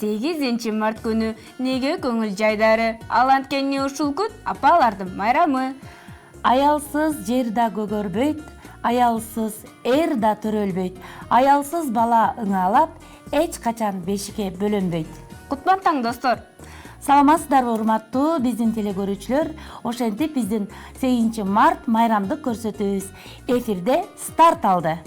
8 март күнү неге көңүл жайдары? Ал анткени ушул күн апалардын майрамы. Аялсыз жер да көгөрбөйт, аялсыз эр да төрөлбөйт, аялсыз бала ыңалап, эч качан бешикке бөлөнбөйт. Кутман таң, достор. Саламатсыздарбы, урматтуу биздин телекөрүүчүлөр? Ошентип биздин 8 март майрамдык көрсөтүүбүз эфирде старт алды.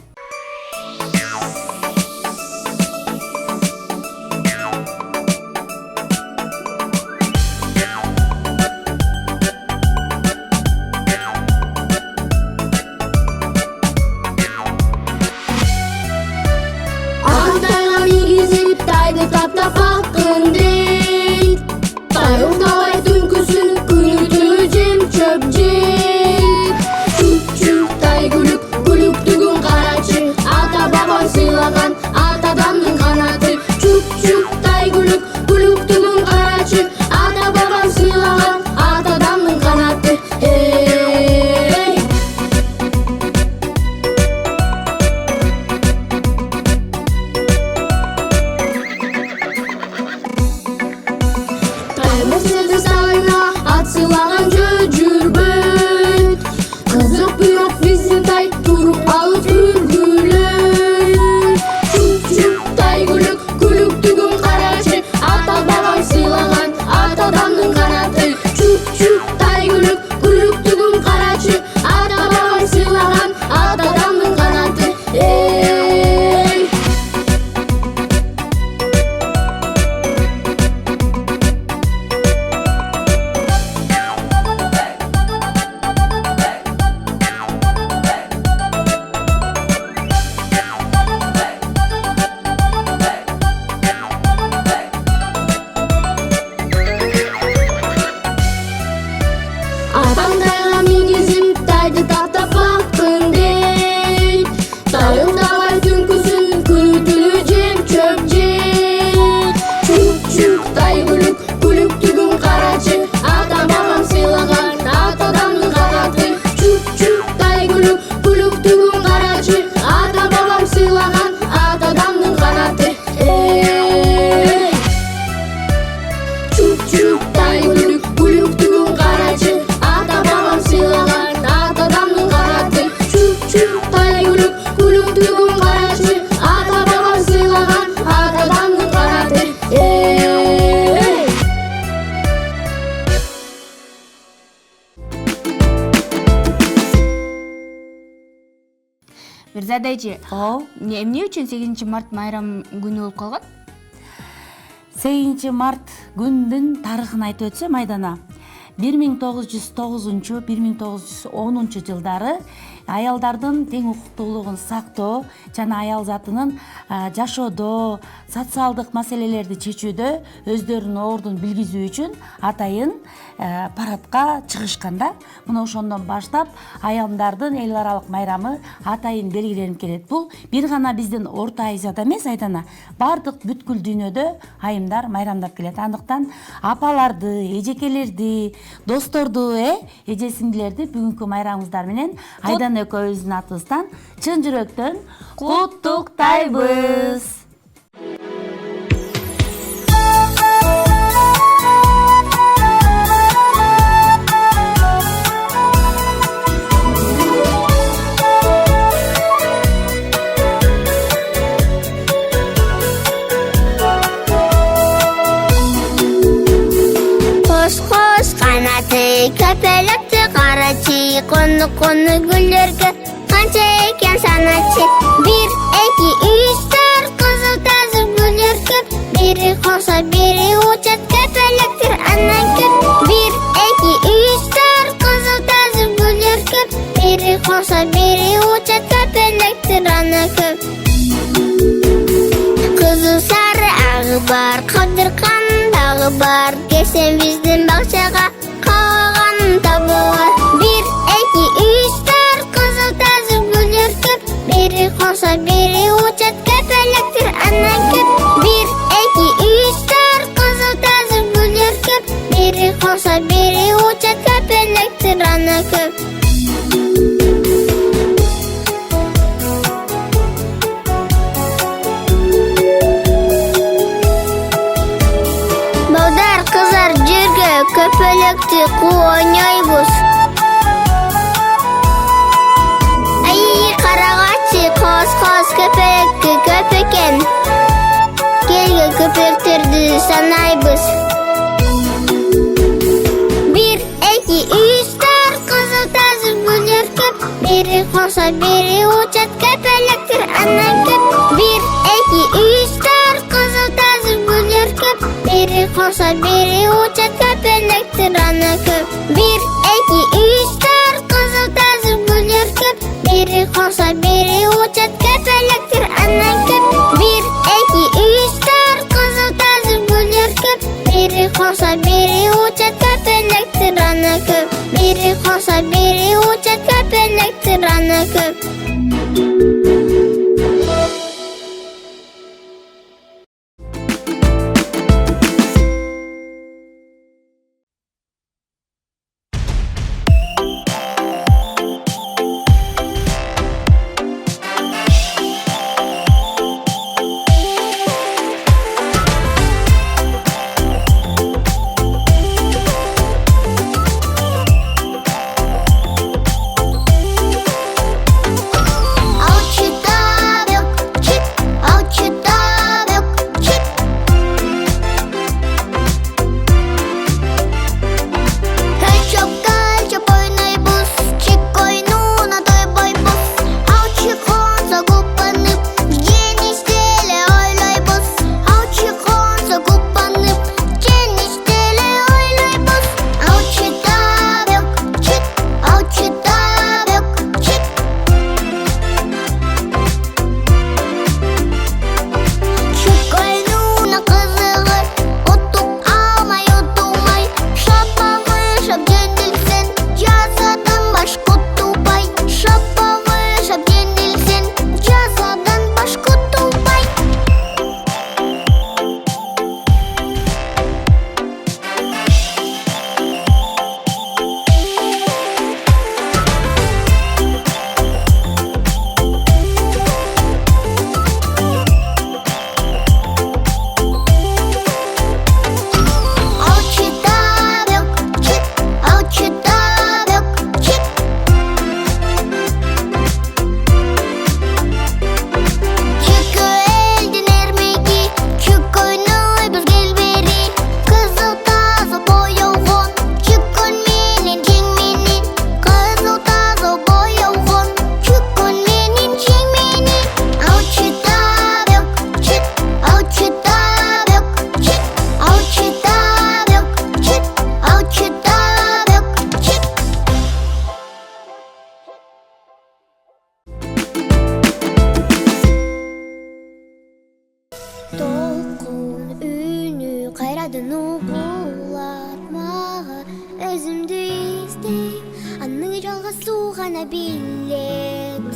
Мирзада эже, эмне үчүн 8 март майрам күнү болуп калган? 8 март күндүн тарыхын айтып өтсөм, Айдана, 1909-1910 жылдары аялдардын тең укуктуулугун сактоо жана аял затынын жашоодо социалдык маселелерди чечүүдө өздөрүнүн ордун билгизүү үчүн атайын парадка чыгышканда, мына ошондон баштап аялдардын эл аралык майрамы атайын белгиленип келет. Бул бир гана биздин Орто Азияда эмес, Айдана, бардык бүткүл дүйнөдө айымдар майрамдап келет. Андыктан апаларды, эжекелерди, досторду, эже сиңдилерди бүгүнкү майрамыңыздар менен Айдана экөөбүздүн атыбыздан чын жүрөктөн куттуктайбыз. Koş kanatı köpelekti karaçı, konu güllerge kanca eken sanatçı. 1, 2, 3, 4 kızıl tazı güller köp. Biri koşsa biri uçat köpelektir anan köp. 1, 2, 3, 4 kızıl tazı güller köp. Biri koşsa biri uçat köpelektir anan köp. Kızıl sarı ağı var, kaldırkan dağı var. Gelsen bizden bahçaga kalan tabu var. 1, 2, 3, 4 kızıl tazı güller köp. Biri koşsa biri uçat köpelektir anan köp. 1, 2, 3, 4 kızıl tazı güller köp. Biri koşsa biri uçat köpelektir anan köp. köpelekti oynayбыз. Ай, карагачы, кос köpelekti köp экен. Келге köpekтерди санайбыз. 1, 2, 3, 4 кызыл тазы гүлдер көп. Бири колса бири учат köpelектер анан көп. 1, 2, 3, 4 кызыл тазы гүлдер көп. Бири колса бири учат köpelектер анан көп. 1, 2, 3, 4 кызыл тазы гүлдер көп. Бири колса бири учат köpelектер анан көп. 1, 2, 3, 4 кызыл тазы гүлдер көп. Бири колса бири учат köpelектер анан көп. Бири колса бири учат köpelектер анан көп. Кайрадан угулатмага өзүмдү издейм, аны жалгасуу гана билет.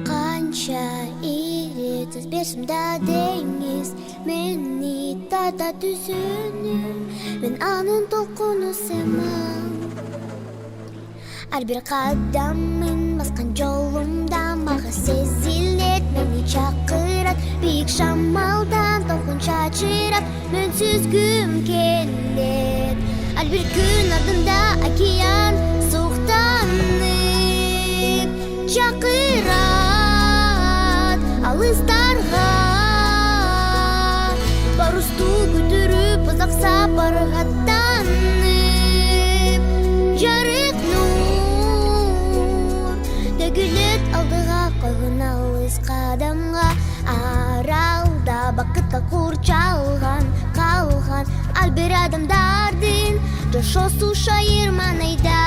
Канча ири түз берсем да деңиз мени тарта түзүнүм, мен анын толкуну сымам. Ар бир кадамын баскан жолумда мага сезилет, мени чакырат бийик шамалдан толкун чачырап, мен сүзгүм келет. Ар бир күн ардында океан суктанып чакырат алыстарга, парусту көтөрүп узак сапарга аттанып, жарык нур төгүлөт алдыга койгон алыс кадамга. Аралда бакытка курчалган калган ар бир адамдардын жашоосу шайырман айда.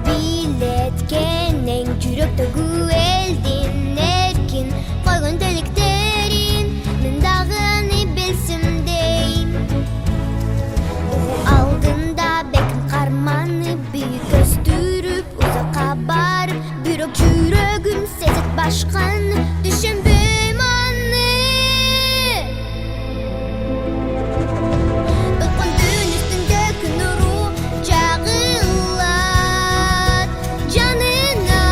Билет кенен жүрөктөгү элдин эркин койгон тилектерин мен дагы аны билсем дейм. Алдында бекин карманы бийик өстүрүп узакка барып, бирок жүрөгүм сезет башканы, түшүнбөйм аны. Толкун дүн үстүндө күн нуру жагылат жанына,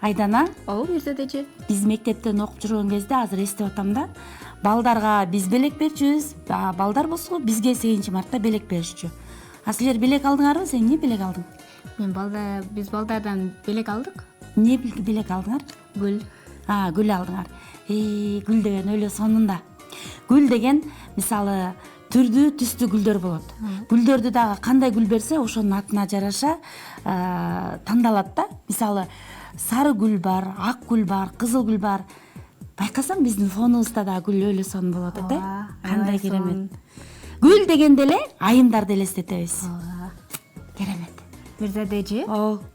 Айдана, ооба Мирзат эже. биз мектептен окуп жүргөн кезде азыр эстеп атам да, балдарга биз белек берчүбүз, балдар болсо бизге 8-мартта белек беришчү. А силер белек алдыңарбы? Сен эмне белек алдың? Биз балдардан белек алдык. Эмне белек алдыңар? Гүл. Гүл алдыңар. Гүл деген өлө сонунда. Гүл деген мисалы түрдүү түстүү гүлдөр болот. Гүлдөрдү дагы кандай гүл берсе, ошонун атына жараша тандалат да. Мисалы сары гүл бар, ак гүл бар, кызыл гүл бар. Байкасаң биздин фонубузда да гүл өлө сонун болот да. Кандай керемет. Гүл дегенде эле айымдарды элестетебиз. Керемет. Мирзат эже,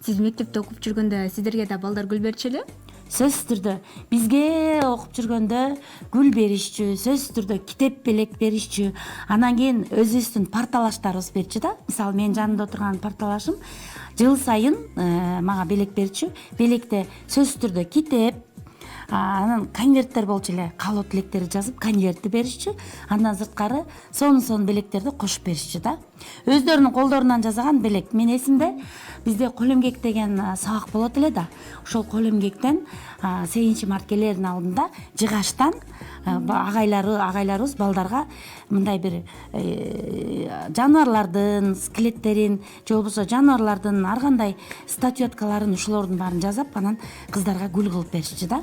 сиз мектепте окуп жүргөндө сиздерге да балдар гүл берчү эле? Сөзсүз түрдө бизге окуп жүргөндө гүл беришчү, сөзсүз түрдө китеп белек беришчү. Анан кийин өзүбүздүн парталаштарыбыз берчү да. Мисалы менин жанымда отурган парталашым жыл сайын мага белек берчү. Белекте сөзсүз түрдө китеп, анан конверттер болчу эле, каалоо тилектерди жазып конвертти беришчү. Андан сырткары сонун белектерди кошуп беришчү да. Өздөрүнүн колдорунан жасаган белек. Мен эсимде, бизде кол эмгек деген сабак болот эле да. Ошол кол эмгектен 8-март келердин алдында жыгачтан агайларыбыз балдарга мындай бир жаныбарлардын скелеттерин же болбосо жаныбарлардын ар кандай статуэткаларын ушулордун баарын жасап, анан кыздарга гүл кылып беришчи да.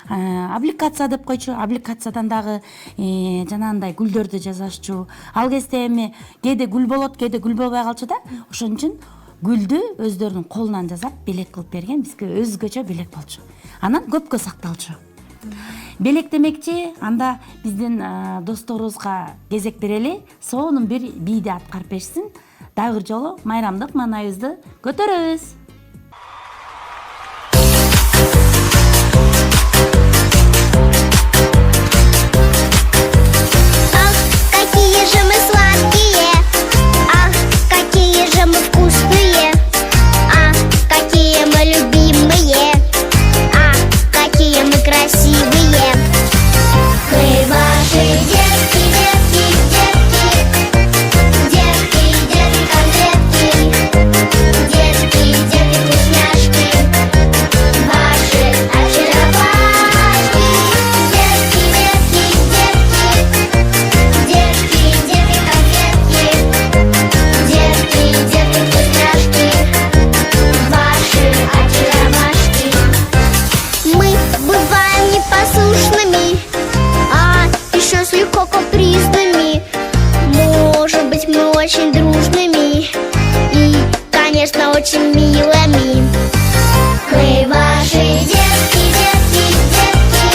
Аппликация деп койчу. Аппликациядан дагы жанагындай гүлдөрдү жасашчу. Ал кезде эми кээде гүл болот, кээде гүл болбой калчу да. Ошон үчүн гүлдү өздөрүнүн колунан жасап белек кылып берген, бизге өзгөчө белек болчу. Анан көпкө сакталчу. Белек демекчи, анда биздин досторубузга кезек берели, сонун бир бийди аткарып берсин. Дагы бир жолу майрамдык маанайыбызды көтөрөбүз. Ах, какие же мы сладкие, ах, какие же мы вкусные, ах, какие мы любимые, ах, какие мы красивые. Мы ваши детки, детки, детки, детки, детки, конфетки, детки, детки, вкусняшки, ваши очаровашки. Детки, детки, детки, детки, детки, конфетки, детки, детки, вкусняшки, ваши очаровашки. Мы бываем непослушными, а еще слегка капризными. Может быть, мы очень дружными и, конечно, очень милыми. Мы ваши детки, детки, детки,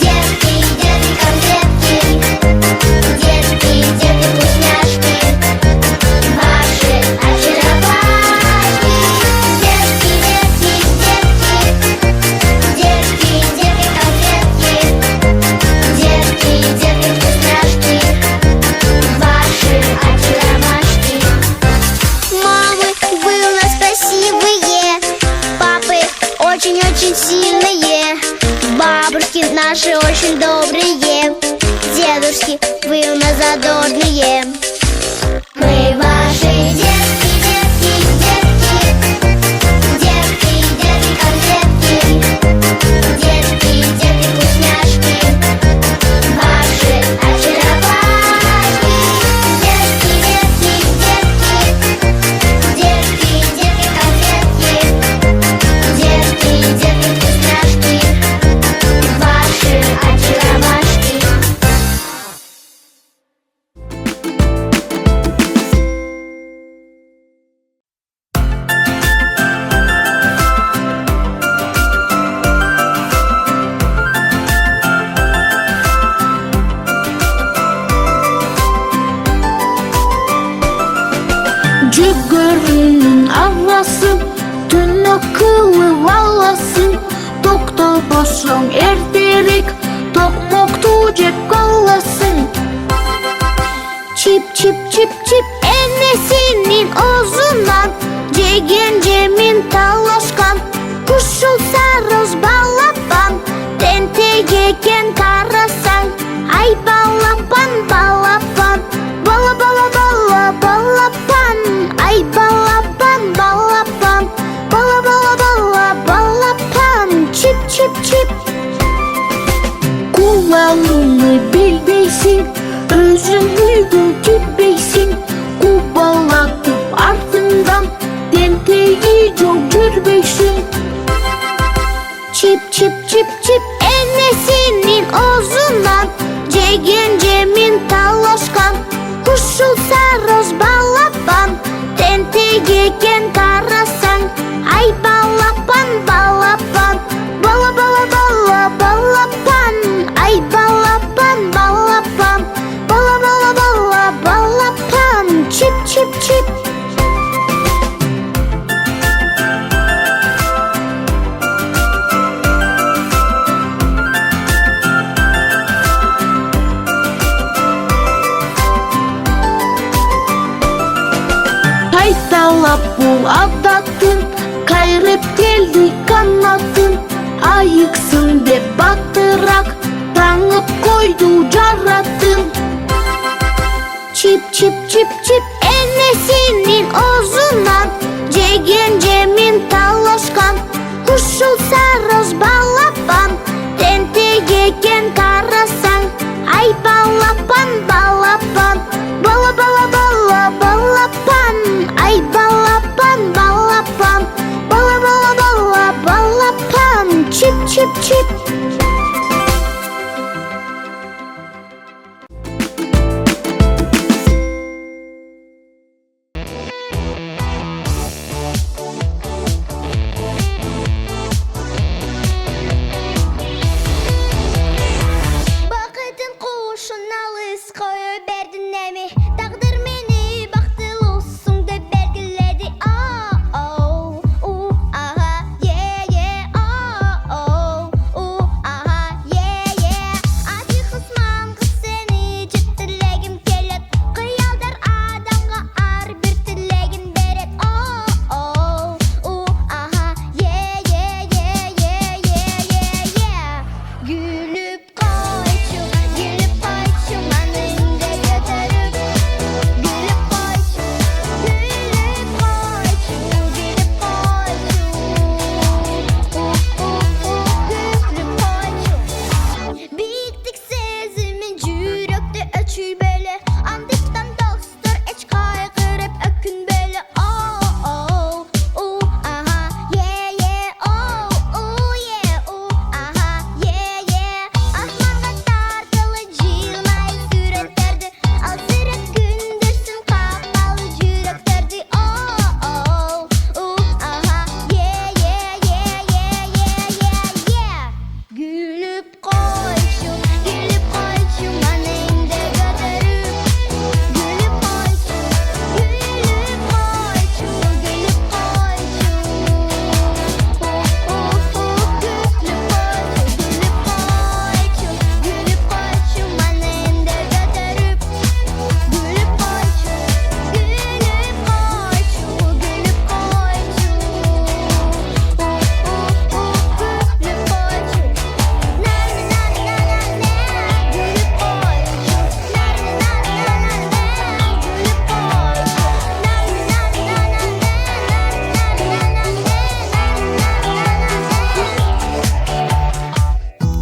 детки, детки, конфетки, детки, детки, вкусняшки, ваши очаровашки. Детки, детки, детки, детки, детки, конфетки, детки, детки, вкусняшки, ваши очаровашки. Мамы, вы у нас красивые, папы очень-очень сильные, бабушки наши очень добрые, дедушки, вы у нас задорные. Мы ваши детки, детки, детки, детки, детки, конфетки, детки, детки, вкусняшки, ваши очаровашки. Детки, детки, детки, детки, детки, конфетки, детки, детки, вкусняшки, ваши очаровашки. Жүгөрүнүн агасы, түн акылы баласы, токтопосоң эртерээк токмокту жеп каласың. Чип, чип, чип, чип, энесинин оозунан жеген жемин талашкан. Кушул сарыз балапан, тентек экен карасаң. Ай балапан, балапан, бала, бала, бала, балапан. Ай балапан, балапан, бала, бала, бала, балапан. bitirmeysin. Çip çip çip çip ennesinin ağzından Cegen cemin talaşkan Kuşul sarız balapan Tentegeken karasan Ay balapan balapan Bala bala bala balapan Ay balapan balapan Bala bala bala balapan Çip çip çip Kaytalap bul adatın Kayrep geldi kanatın Ayıksın dep battırak Tangıp koydu caratın Çip çip çip çip ennesinin ağzından Cegen cemin talaşkan Kuşul sarız balapan Tentegeken karasan Ay balapan balapan Bala bala bala balapan Ay balapan balapan Bala bala bala balapan Çip çip çip Bakıdın kuşuna lız koyu berdin nemi Taqdir meni baktılı olsun da belgiledi aha ye aha ye Adi kısmam kız seni ciddilegim kelet Kıyaldar adamga ar bir tilegin beret aha ye Gülüp koyçu manında götürüp Gülüp koyçu Gülüp koyçu Bittik sezimin cürökte öçül böyle Andıktan dostlar eç kaygırıp ökün böyle aha ye Asmanga tartılı cilmay süreklerdi Al süret gündürsün kapalı cüröklerdi ye Gülüp koyçu manında götürüp Gülüp koyçu Gülüp koyçu Gülüp koyçu manında götürüp Gülüp koyçu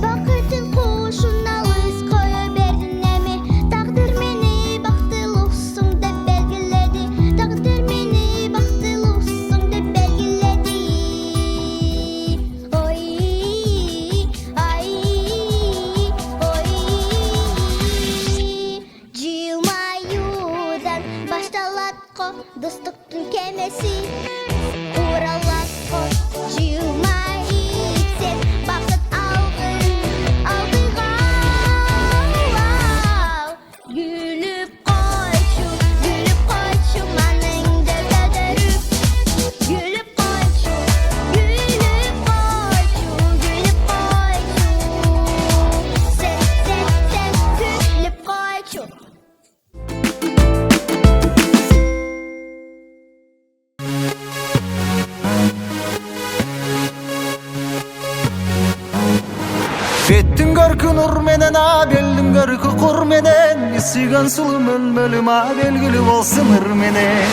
Bakıdın kuşuna lız koyu berdin nemi Taqdir meni baktılı olsun da belgiledi Taqdir meni baktılı olsun da belgiledi Cilmayudan baştalatko dostluktun kemesi Uralatko cilmayipsen Bakıt algıga Gülüp koyçu manında götürüp Gülüp koyçu Sen gülüp koyçu Ettin görkü nur menen, beldim görkü kur menen Isigan sulu mölmölüm, belgili bolsun ır menen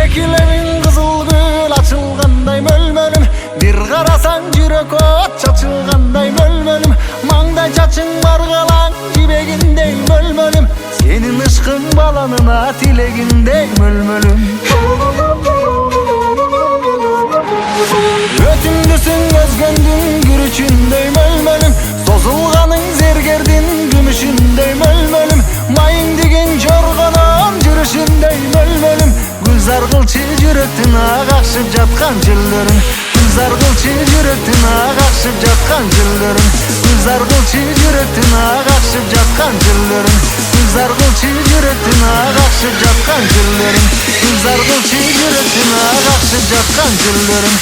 Ekilemin kızıl gül açılganday mölmölüm Bir karasan jürek ot çaçılganday mölmölüm Mangday çaçın bargalan jibegindey mölmölüm Senin ışkın balanına tilegindey mölmölüm Gülzar kılçı yürektin akışıp жатқан жерлерің Gülzar kılçı yürektin akışıp жатқан жерлерің Gülzar kılçı yürektin akışıp жатқан жерлерің Gülzar kılçı yürektin akışıp жатқан жерлерің Gülzar kılçı yürektin akışıp жатқан жерлерің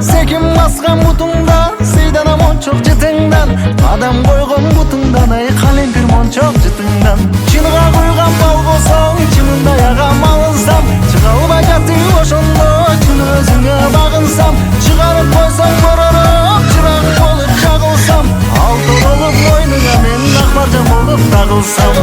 Sekin baskan butungdan Seydan monçok jıtыңдан Adam koygon butungdan Ay kalempir monçok jıtыңдан Çınıga koygan bal bolsоң Çınında yagam alınsam Çıga albay жатып ошондо Çını özüңe bagınsam Çıgarıp koysan kororop Çırağın bolup çagılsam Altı olup boynuna men akbarcan bolup tagılsam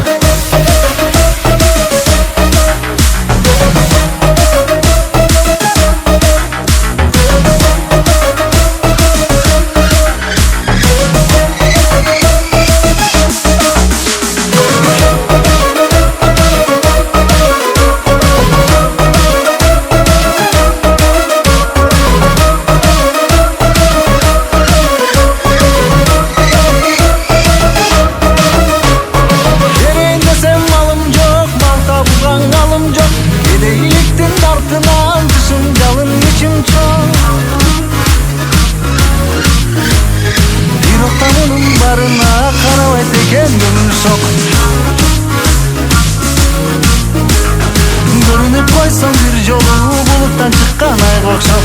Görünüp koysam bir jolu buluttan çıkkan ayga okşap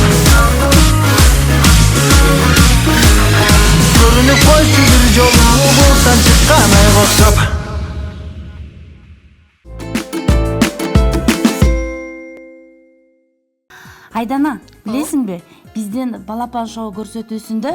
Görünüp koysam bir jolu buluttan çıkkan ayga okşap Айдана, билесиңби, биздин Балапан шоу көрсөтүүсүндө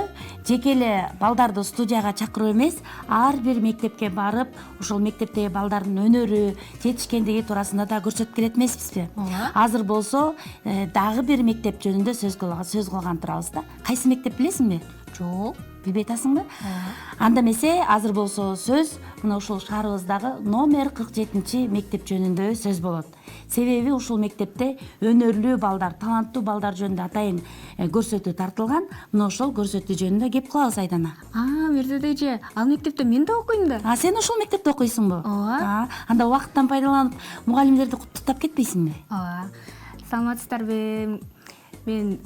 жеке эле балдарды студияга чакыруу эмес, ар бир мектепке барып, ошол мектептеги балдардын өнөрү, жетишкендиги туурасында да көрсөтүп келет эмеспизби? Азыр болсо дагы бир мектеп жөнүндө сөз кылган турабыз да. Кайсы мектеп билесиңби? Жок. Билбей атасыңбы? Анда эмесе азыр болсо сөз мына ушул шаарыбыздагы номер 47 мектеп жөнүндө сөз болот. Себеби ушул мектепте өнөрлүү балдар, таланттуу балдар жөнүндө атайын көрсөтүү тартылган. Мына ошол көрсөтүү жөнүндө кеп кылабыз Айдана. Мирзат эже, ал мектепте мен да окуйм да. Сен ошол мектепте окуйсуңбу? Ооба. Анда убакыттан пайдаланып мугалимдерди куттуктап кетпейсиңби? Ооба. Саламатсыздарбы? Мен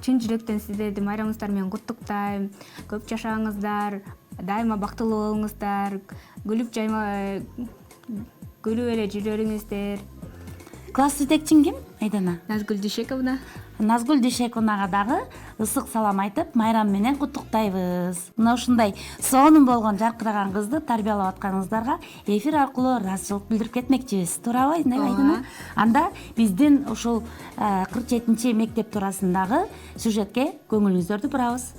чын жүрөктөн сиздерди майрамыңыздар менен куттуктайм. Көп жашаңыздар, дайыма бактылуу болуңуздар, күлүп эле жүрөрүңүздөр. Класс жетекчиң ким, Айдана? Назгүл Дүйшековна. Назгүл Дүйшековнага дагы ысык салам айтып, майрам менен куттуктайбыз. Мына ушундай сонун болгон жаркыраган кызды тарбиялап атканыңыздарга эфир аркылуу ыраазычылык билдирип кетмекчибиз. Туурабы, Айдана? Анда биздин ушул 47 мектеп туурасындагы сюжетке көңүлүңүздөрдү бурабыз.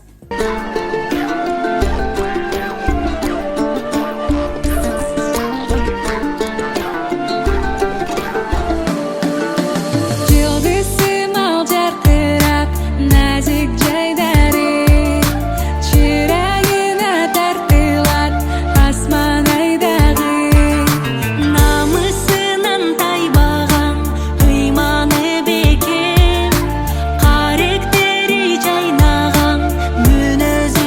Kardekteri caynagan, mün özü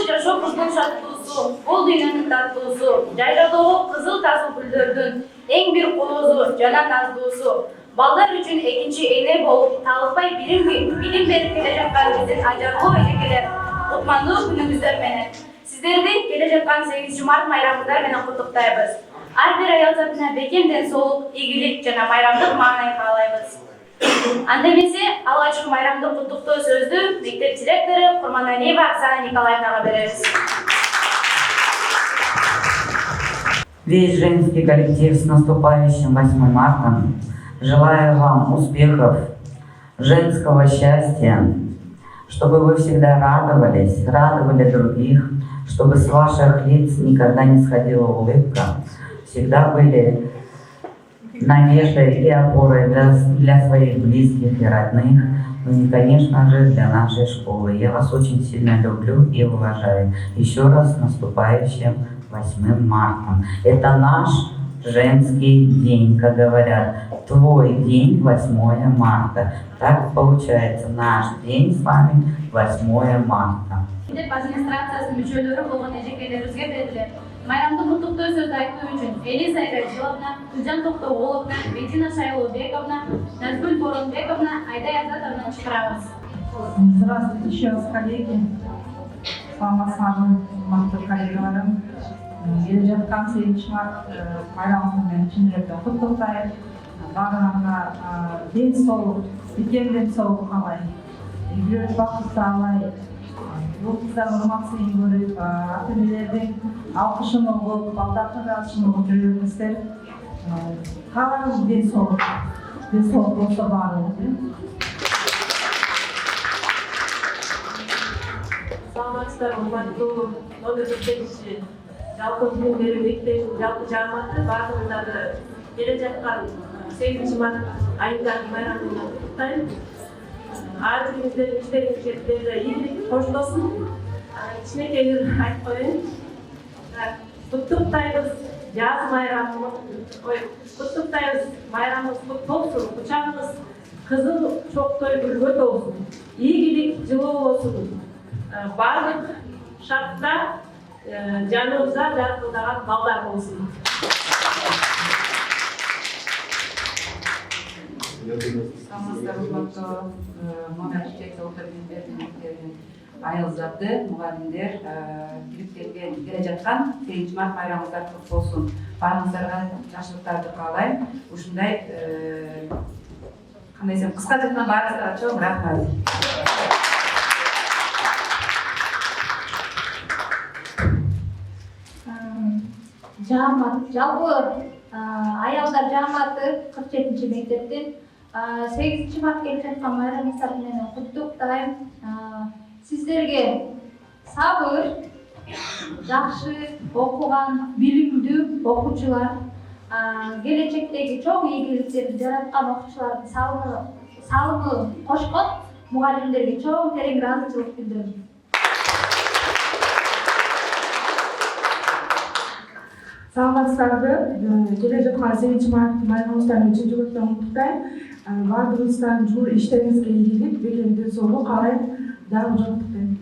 жашоо кыздын шаттуусу, бул дүйнөнүн таттуусу, жайлоодогу кызыл тасыл гүлдөрдүн эң бир колозу жана наздуусу. Балдар үчүн экинчи эне болуп, талыкпай билим берип келе жаткан биздин ажарлуу эжекелер, кутмандуу күнүңүздөр менен. Сиздерди келе жаткан 8 март майрамыңыздар менен куттуктайбыз. Ар бир аял затына бекем ден соолук, ийгилик жана майрамдык маанай каалайбыз. Анда эмесе алгачкы майрамдык куттуктоо сөздү мектеп директору Курманалиева Оксана Николаевнага беребиз. Весь женский коллектив с наступающим 8 марта. Желаю вам успехов, женского счастья, чтобы вы всегда радовались, радовали других, чтобы с ваших лиц никогда не сходила улыбка, всегда были надеждой и опорой для своих близких и родных, ну и, конечно же, для нашей школы. Я вас очень сильно люблю и уважаю. Еще раз с наступающим 8 марта. Это наш женский день, как говорят, твой день 8 марта. Так получается, наш день с вами 8 марта. Администрациясынын мүчөлөрү болгон эжекелерибизге берилет. Майрамдык куттуктоо сөз айтуу үчүн Элиза Айрачиловна, Гүлжан Токтоголовна, Бетина Шайлообековна, Назгүл Боронбековна, Айдай Азатовнаны чакырабыз. Здравствуйте еще раз, коллеги. Саламатсыздарбы, урматтуу коллегаларым. Келе жаткан 8 март майрамыңыз менен чын жүрөктөн куттуктайм. Баарыңарга ден соолук, бекем ден соолук каалайм. Үйгө бакыт таалай. Бул кыздар урматсын көрүп, ата-энелердин алкышын угуп, балдардын ыраазычылыгын угуп жүрүңүздөр. Каалайбыз ден соолук болсо баарыбыз. Саламатсыздар, урматтуу номер 4-чи жалпы билим берүү мектебинин жалпы жааматы баардыгыңарды келе жаткан 8 март айындагы майрамы менен куттуктайм. Ар бириңиздердин иштериңизге ийгилик коштолсун. Кичинекей бир айтып коеюн. Куттуктайбыз жаз майрамы. Куттуктайбыз майрамыбыз кут болсун. Кучагыңыз кызыл чоктой гүлгө толсун. Ийгилик жылуу болсун. Барлык шартта жаныбызга жаркылдаган балдар болсун. Саламатсыздар, урматтуу номер 4 орто мектебинин айыл заты мугалимдер, келе жаткан 8 март майрамыңыздар кут болсун. Баарыңыздарга жакшылыктарды каалайм. Ушундай кандай десем, кыска жаткан баарыңыздарга чоң рахмат. Жаамат, жалпы аялдар жааматы 47-чи мектептин 8 март келип жаткан майрамыңыздар менен куттуктайм. Сиздерге сабыр, жакшы окуган, билимдүү окуучулар, келечектеги чоң ийгиликтерди жараткан окуучулардын салымы кошкон мугалимдерге чоң терең ыраазычылык билдирем. Саламатсыздарбы, келе жаткан 8 март майрамыңыздарды чын жүрөктөн куттуктайм. Баардыгыңыздардын жыл иштериңизге ийгилик, бекем ден соолук каалайм. Дагы жолуктуктайм.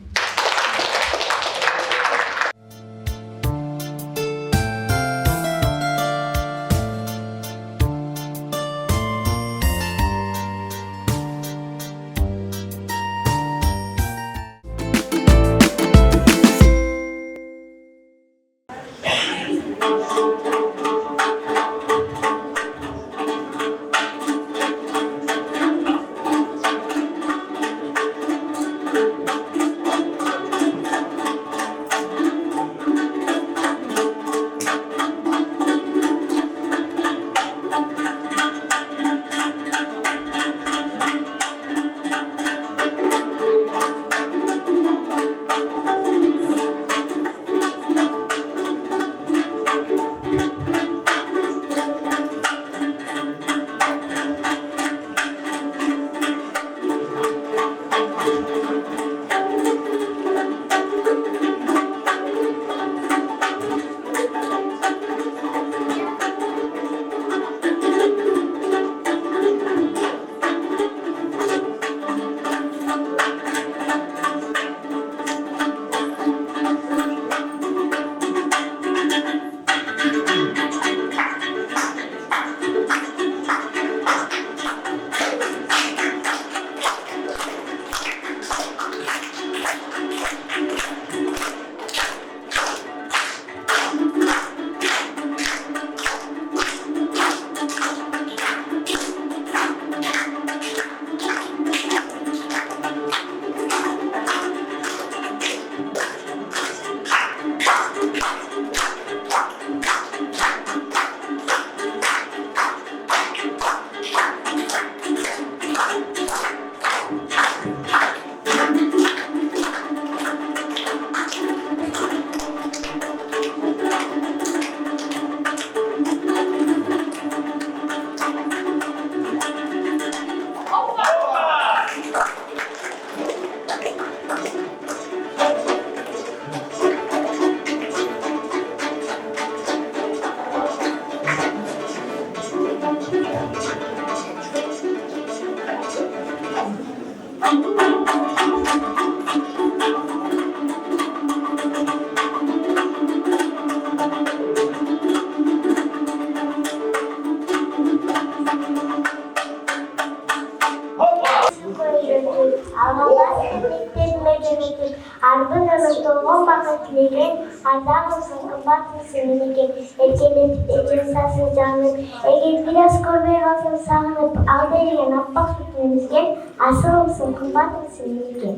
мектебиме жөнөтүп, арбын толгон бакыт тилеген, ардагымсың, кымбатымсың менекен, эркелетип эжен сасын жаңып, эгер бир аз көрбөй калсам сагынып, ал берген аппак сүтүн эмизген, асылымсың, кымбатымсың менекен.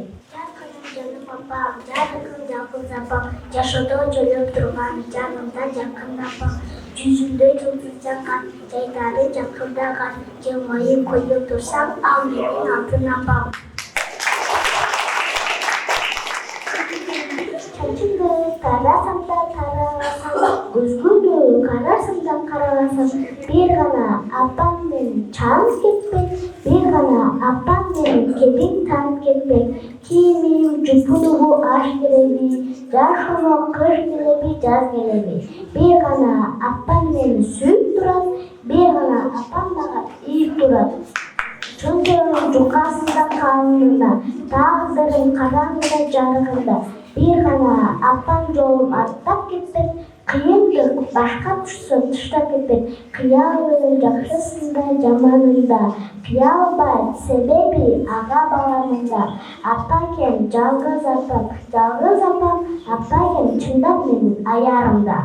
Canım babam, canım жалгыз апам, жашоодо жолоп турган жанымда жакын апам, жүзүндө жылдыз жаккан, жайдары жакырдаган, жылмайып коюп турсам, ал менин алтын апам. Чачымды карасам да карабасам, көзгүлдү карасам да карабасам, бир гана апам менен чаңыз кетпек, бир гана апам менен кебин таанып кетпек. Кийимим жупунугу аш келеби, жашыма кыш келеби, жаз келеби. Бир гана апам мени сүйүп турат, бир гана апам мага ийип турат. Чөнчөрүм жукасында калынында, тагдырым караңгыда жарыгында. Бир гана апам жолум аттап кетпек, кыйындык башка түшсө тыштап кетпек. Кыялым жакшысында, жаманында, кыя албайт себеби ага баламында. Апа экен жалгыз апам, апа экен чындап менин аярымда.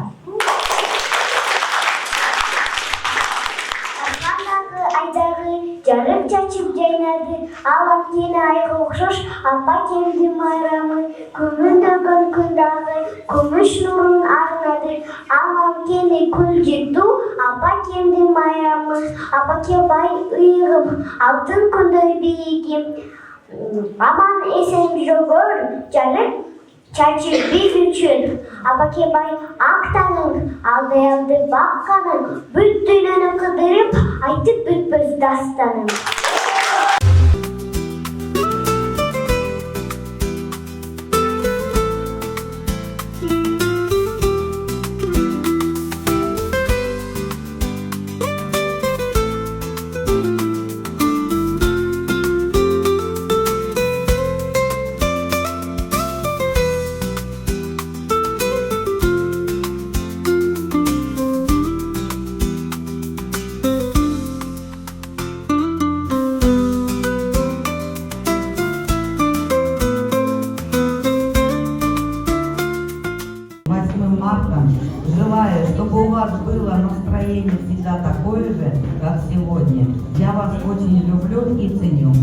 Айдагы жарык чачып жайнады, ал анткени айга окшош, апа келди майрамы, көмүндөгөн күн дагы күмүш нурун арнады, ал анткени күл жытту, апа келди майрамы, апаке бай ыйыгым, алтын күндөй бийигим, аман эсен жүргөр, жарык чачып биз үчүн, апаке бай актаның, алды бакканың, бүт дүйнөнү кыдырып, айтып бүтпөс дастаным. Желаю, чтобы у вас было настроение всегда такое же, как сегодня. Я вас очень люблю и ценю.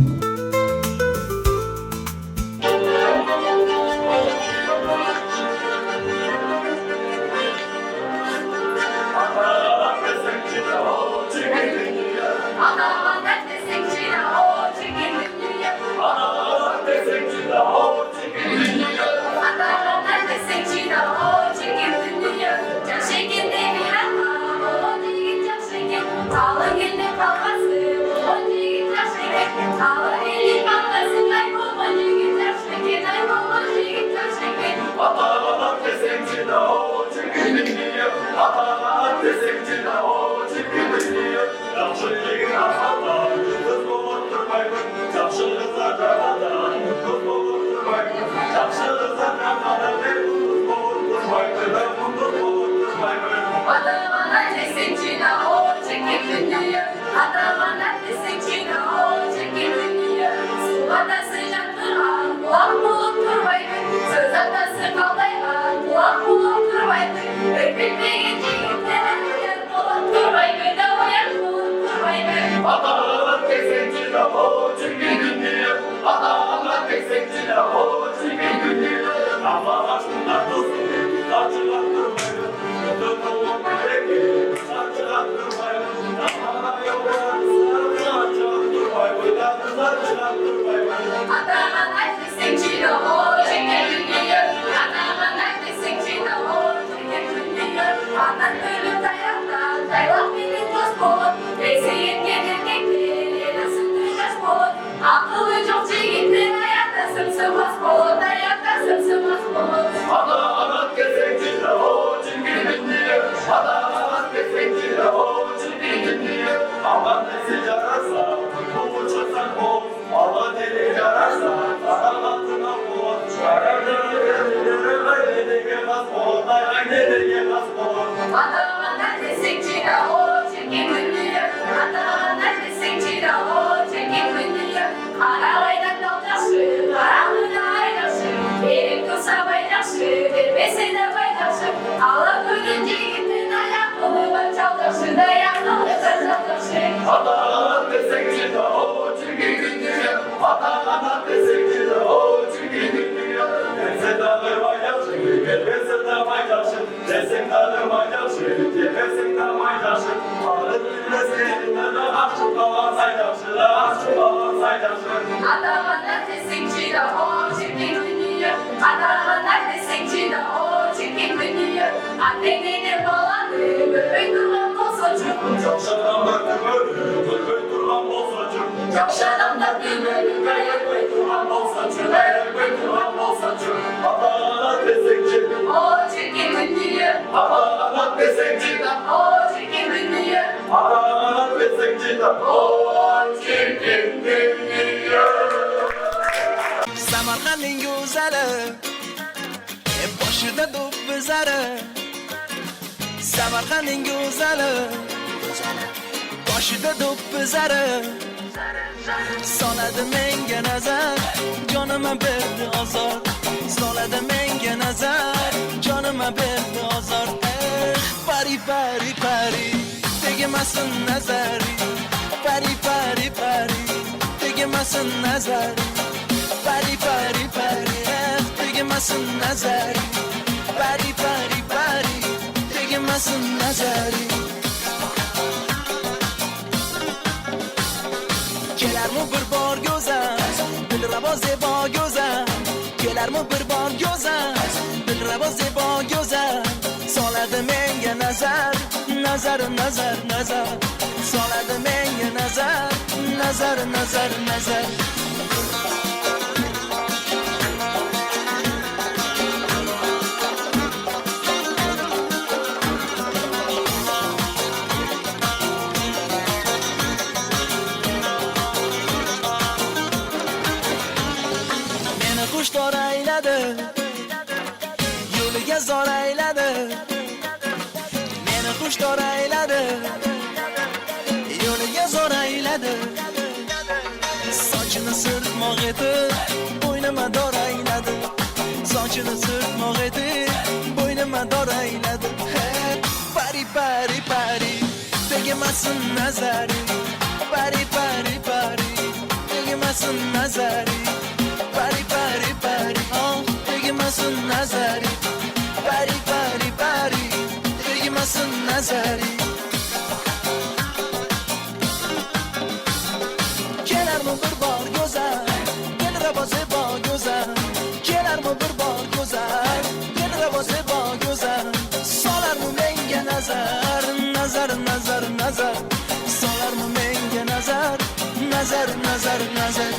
Akıllı çok çiğitler hayatta sımsıvız Dengedir balani, bölbey durgan bolsaçı. Jokşadamlar tümörü, bölbey durgan bolsaçı. Jokşadamlar tümörü, bölbey durgan bolsaçı. Bölbey durgan bolsaçı. Ata-ana destekçi, O çirkin ünlüyü, ata-ana destekçi, o çirkin ünlüyü, ata-ana destekçi. o çirkin ünlüyü. Samarqandning go'zali, boshida do'ppizari. Samarqandning go'zali, boshida do'ppizari. Soladi menga nazar, jonima berdi ozor. Soladi menga nazar, jonima berdi ozor. Pari pari pari, tegmasin nazari. Pari pari pari, tegmasin nazari. Pari pari pari, tegmasin nazari. Pari pari pari, tegmasin nazari. Kelarmi bir bor go'zal, dilrabo zebo go'zal. Kelarmi bir bor go'zal, dilrabo zebo go'zal. Soladi menga nazar, nazar nazar nazar. Soladi menga nazar, nazar nazar nazar. Qushlar ayladi, yo'liga zor ayladi. Meni qushlar ayladi, yo'liga zor ayladi. Sochini sirtmoq etib, bo'ynima dor ayladi. Sochini sirtmoq etib, bo'ynima dor ayladi. Pari pari pari, tegmasin nazari. Pari pari pari, tegmasin nazari. Pari pari pari, oh, tegmasin nazari. Pari pari pari, tegmasin nazari. Kelarmi bir bor go'zal, dilrabo zebo go'zal. Kelarmi bir bor go'zal, dilrabo zebo go'zal. Solarmi menga nazar, nazar nazar nazar. Solarmi menga nazar, nazar nazar nazar.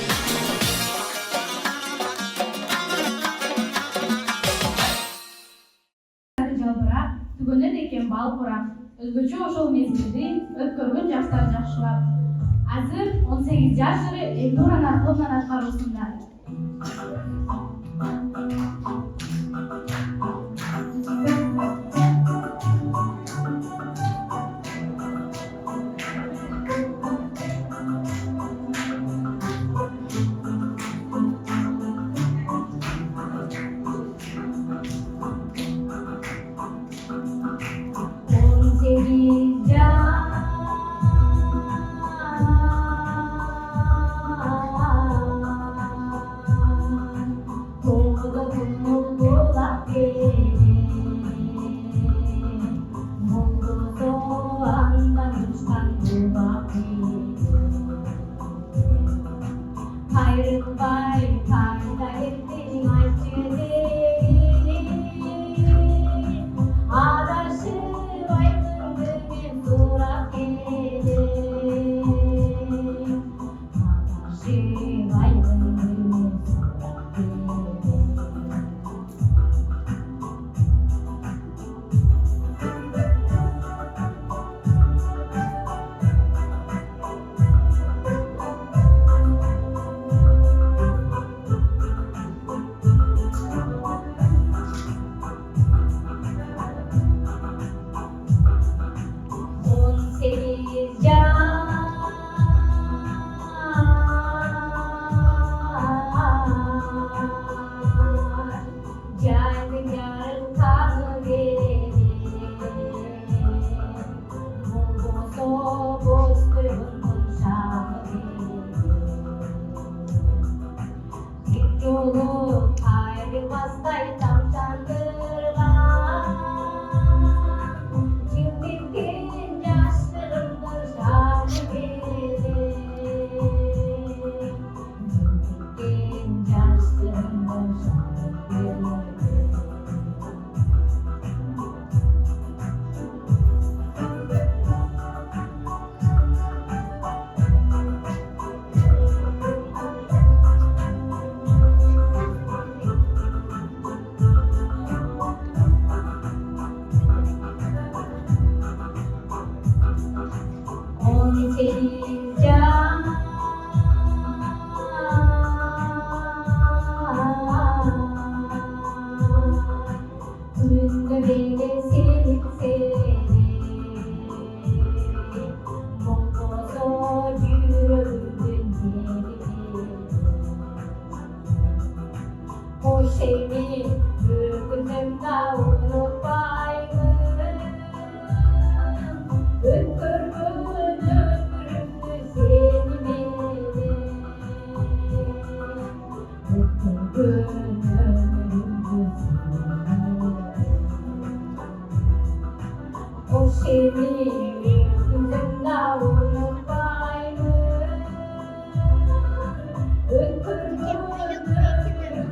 Жалбырак, түгөнөт экен бал курак. Өзгөчө ошол мезгилди өткөргөн жаштар жакшылап. Азыр 18 жаштары Элнура Нарковнун аткаруусунда. seni bir günümde unutmayın. Öpürüm ömrümü seni benim. Öpürüm ömrümü seni. O seni bir günümde unutmayın. Öpürüm ömrümü seni benim.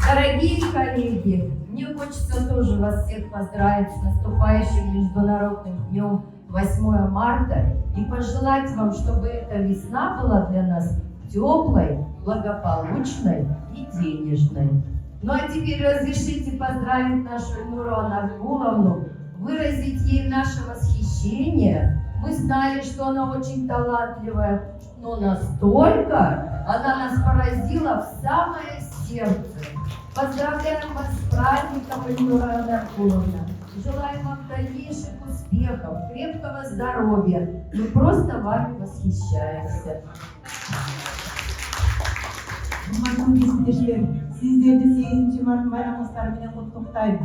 Дорогие коллеги, мне хочется тоже вас всех поздравить с наступающим Международным днем 8 марта и пожелать вам, чтобы эта весна была для нас теплой, благополучной и денежной. Ну а теперь разрешите поздравить нашу Эльнуру Анаркуловну, выразить ей наше восхищение. Мы знали, что она очень талантливая, но настолько она нас поразила в самое сердце. Поздравляем вас с праздником, Эльнура Анаркуловна. Желаем вам дальнейших успехов, крепкого здоровья. Мы просто вами восхищаемся. Sizlerdi 8 Mart bayramыңыздар менен куттуктайм.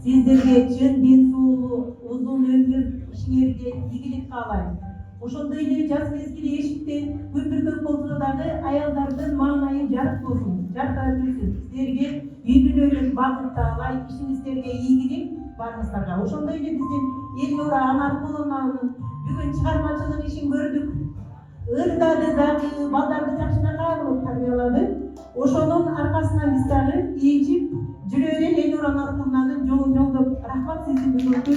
Сиздерге чын ден соолуу, узун өмүр, ишиңерге ийгилик каалайм. Ошондой эле жаз мезгили эшикте көпүркөк болсо дагы аялдардын маанайы жарык болсун, жаркырап жүрсүн. Сиздерге үй бүлөлүк бакыт таалай, ишиңиздерге ийгилик барыңыздарга. Ошондой эле биздин Эльнура Анаркуловнанын бүгүн чыгармачылык ишин көрдүк. Ырдады дагы, балдарды жакшыраак кылып тарбиялады. Ошонун аркасынан биз дагы ийичип жүрө эле Эльнура Анаркуловнанын жолун жолдоп. Рахмат сиздин бүгүнкү.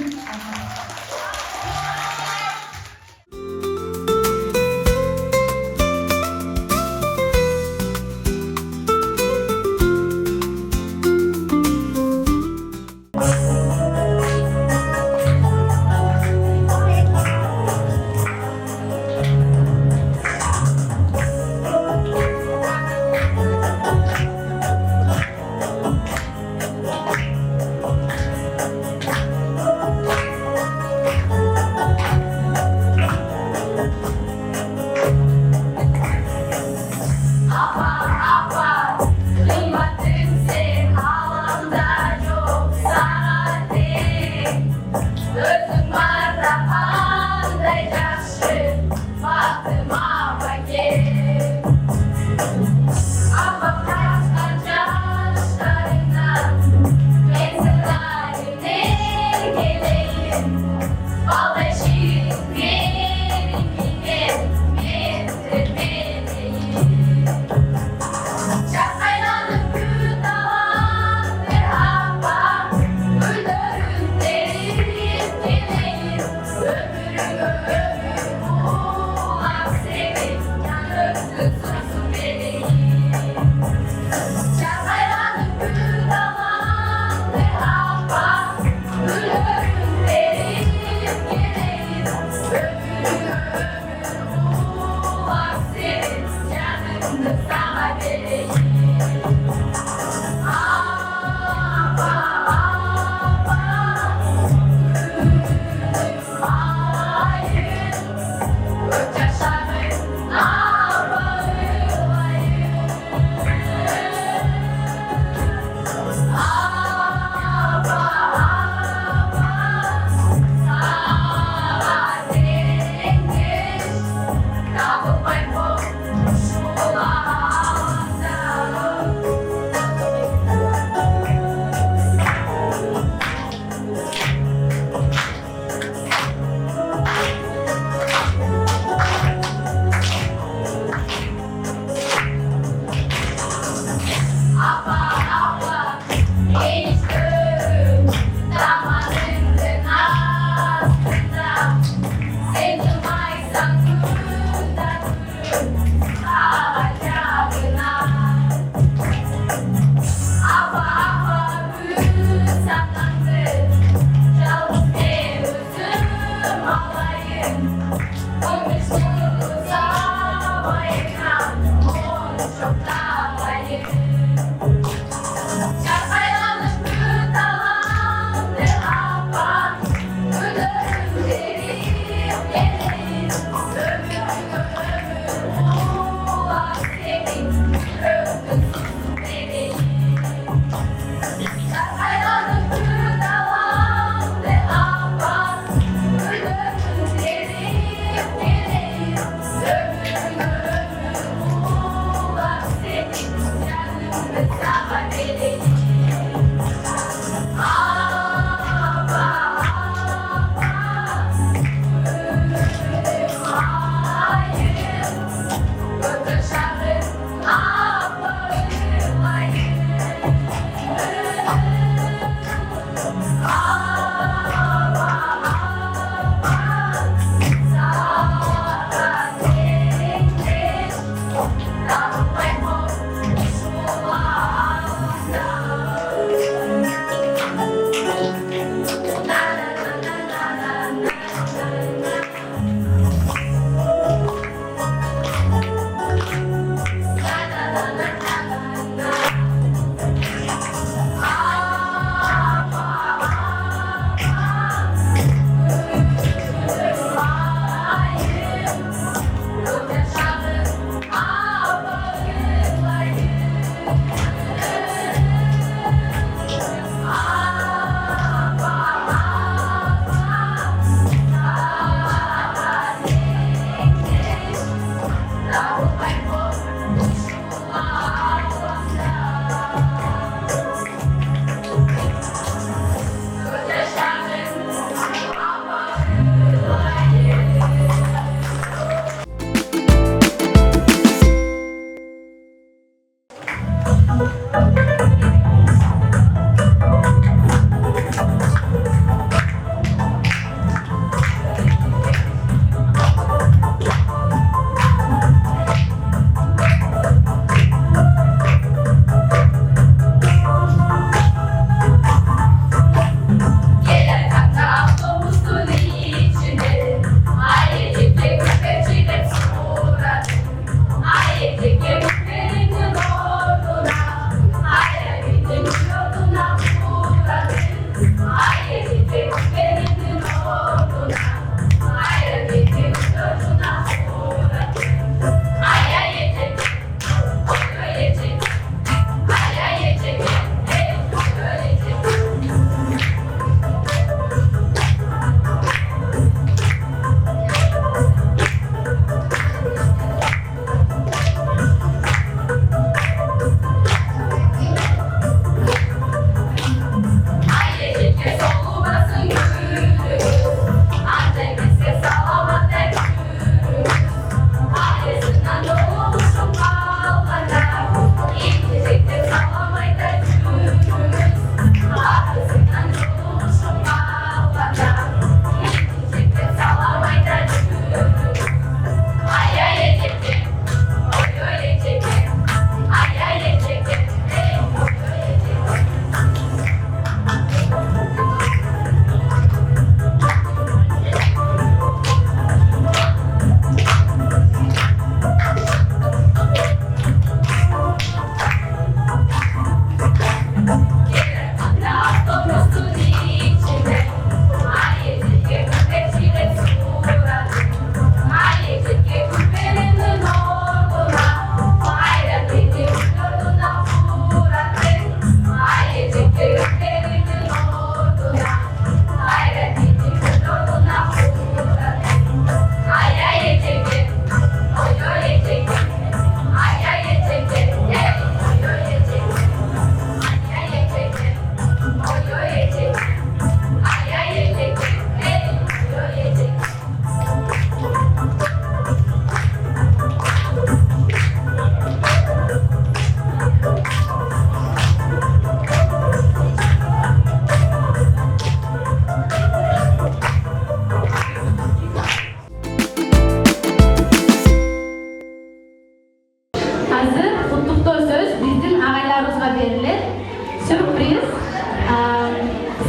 Сюрприз.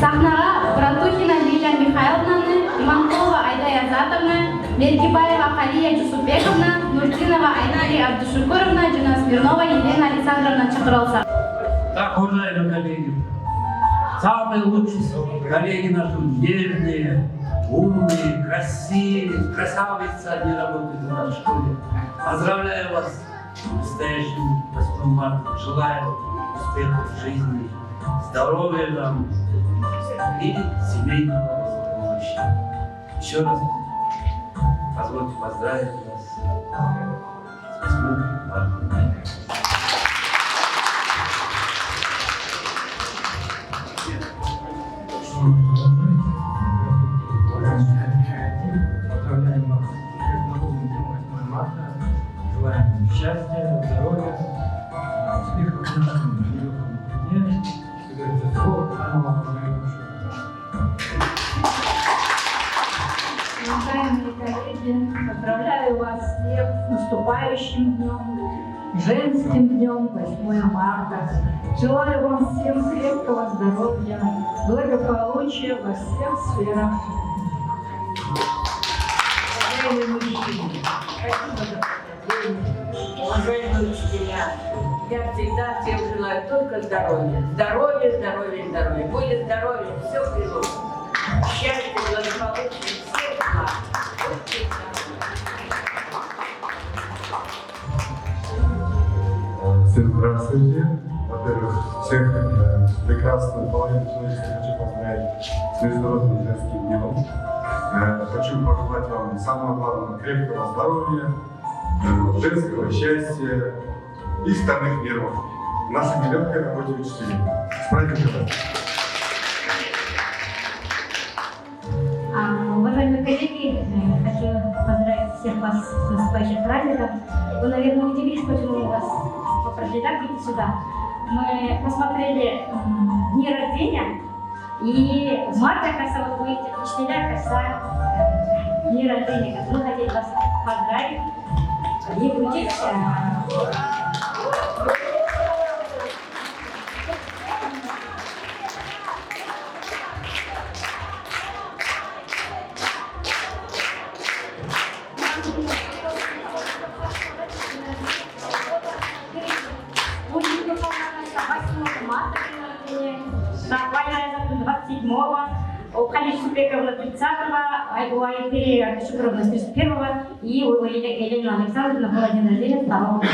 Сахнаға Братухина Лилия Михайловнаны, Иманкова Айда Язатовна, Мергибаева Халия Жусупбековна, Нуртинова Айнари Абдушукуровна, жана Смирнова Елена Александровна чакырылса. Так, уважаемые коллеги, самые лучшие коллеги наши, нежные, умные, красавицы, они работают в нашей школе. Поздравляю вас с настоящим 8 марта. Желаю успехов в жизни, здоровья вам и семейного благополучия. Еще раз позвольте поздравить вас с 8 марта. Поздравляем вас с Международным днем 8 марта. Желаем счастья, здоровья, успехов в нашем нелегком труде. Всего самого наилучшего. Уважаемые коллеги, поздравляю вас всех с наступающим днем, женским днем 8 марта. Желаю вам всем крепкого здоровья, благополучия во всех сферах. Уважаемые мужчины, уважаемые учителя, я всегда всем желаю только здоровья. Здоровья, здоровья, здоровья. Будет здоровье, все придет. Счастья, благополучия, всех благ. Всем здравствуйте. Во-первых, всех прекрасную половину человечества хочу поздравить с Международным женским днем. Хочу пожелать вам самого главного крепкого здоровья, женского счастья и стальных нервов. Нашей нелегкой работе учителей. С праздником! Уважаемые коллеги, хочу поздравить всех вас с наступающим праздником. Вы, наверное, удивились, почему мы вас попросили так прийти сюда. Мы посмотрели дни рождения, и в марте, как раз вот будете учителя, как раз дни рождения. Мы хотели вас поздравить и вручить у Халии Жусупбековны 30-го, у Айпери Абдушукуровны 31-го и у Елены Александровны был день рождения 2 марта.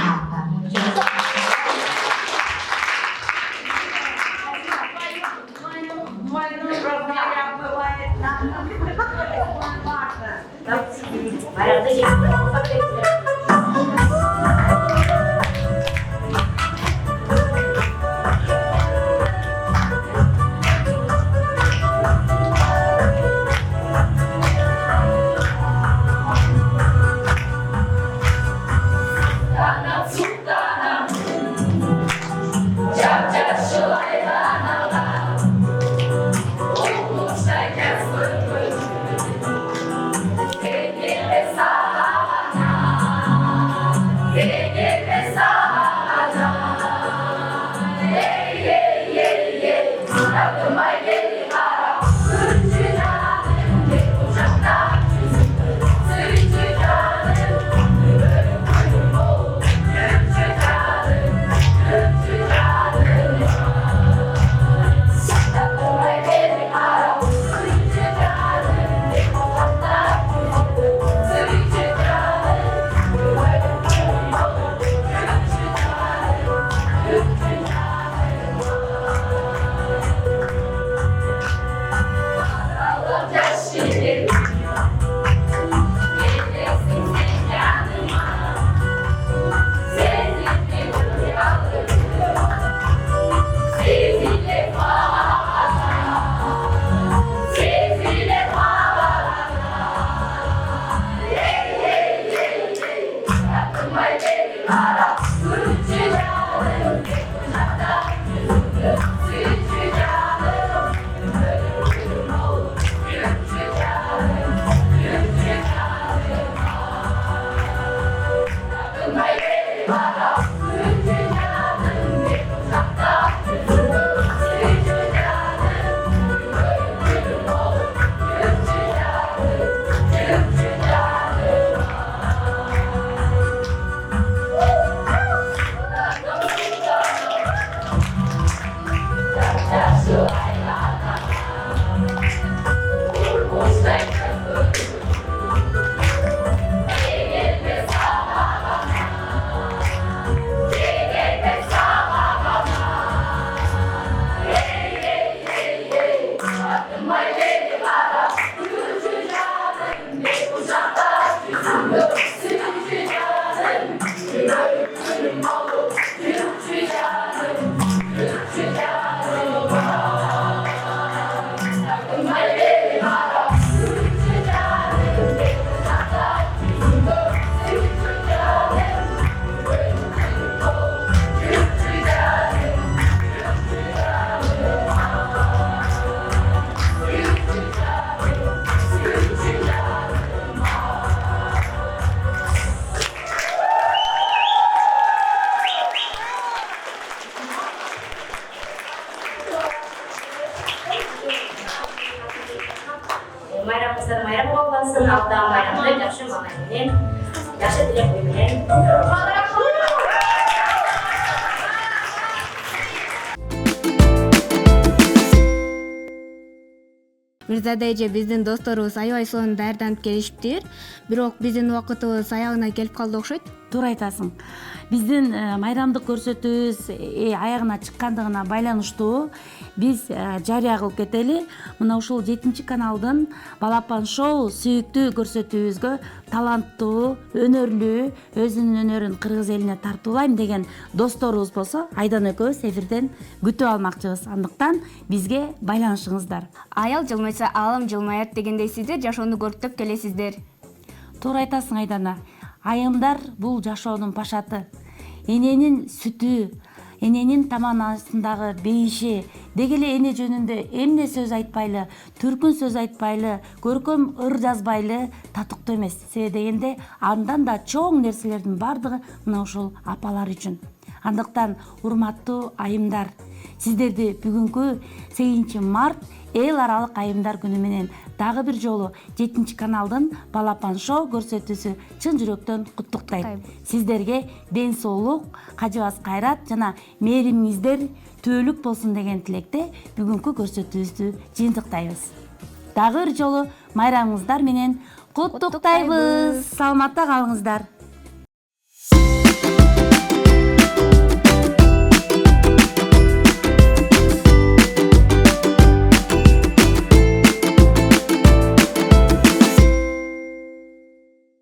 барчаңыздар майрам болғансын, алдағы майрамда жақсы маңайменен, жақсы тілек ойменен. Мирзада эже биздин досторубуз аябай сонун даярданып келишиптир. Бирок биздин убакытыбыз аягына келип калды окшойт. Туура айтасың. Биздин майрамдык көрсөтүүбүз аягына чыккандыгына байланыштуу биз жарыя кылып кетели. Мына ушул 7-каналдын Балапан шоу сүйүктүү көрсөтүүбүзгө таланттуу, өнөрлүү, өзүнүн өнөрүн кыргыз элине тартуулайм деген досторубуз болсо, Айдан экөөбүз эфирден күтүп алмакчыбыз. Андыктан бизге байланышыңыздар. Аял жылмайса алым жылмаят дегендей сиздер жашоону көрктөп келесиздер. Туура айтасың Айдана. Айымдар бул жашоонун пашаты. Эненин сүтү, эненин таманасындагы бейиши, деги эле эне жөнүндө эмне сөз айтпайлы, түркүн сөз айтпайлы, көркөм ыр жазбайлы татыктуу эмес. Себеби дегенде андан да чоң нерселердин бардыгы мына ушул апалар үчүн. Андыктан урматтуу айымдар, сиздерди бүгүнкү 8 март эл аралык айымдар күнү менен дагы бир жолу 7-каналдын Балапан шоу көрсөтүүсү чын жүрөктөн куттуктайт. Сиздерге ден соолук, кажыбас кайрат жана мээримиңиздер түбөлүк болсун деген тилекте бүгүнкү көрсөтүүбүздү жыйынтыктайбыз. Дагы бир жолу майрамыңыздар менен куттуктайбыз. Саламатта калыңыздар.